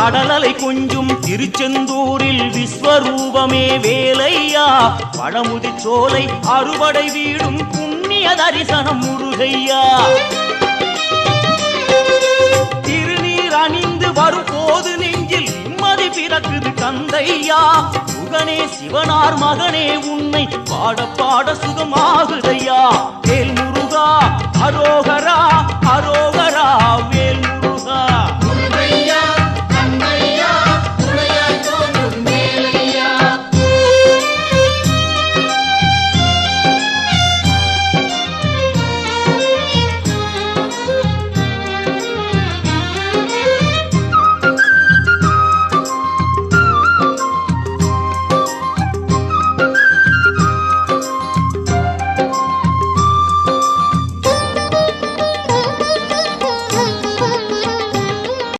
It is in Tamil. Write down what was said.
கடலலை கொஞ்சும் திருச்செந்தூரில் விஸ்வரூபமே வேலையா பழமுதி சோலை அறுபடை வீடும் புண்ணிய தரிசனம் முருகையா திருநீர் அணிந்து வரும் போது நெஞ்சில் நிம்மதி பிறக்குது கந்தையா சுகனே சிவனார் மகனே உன்னை பாட பாட சுகமாகுதையா வேல் முருகா அரோகரா அரோகரா வேல்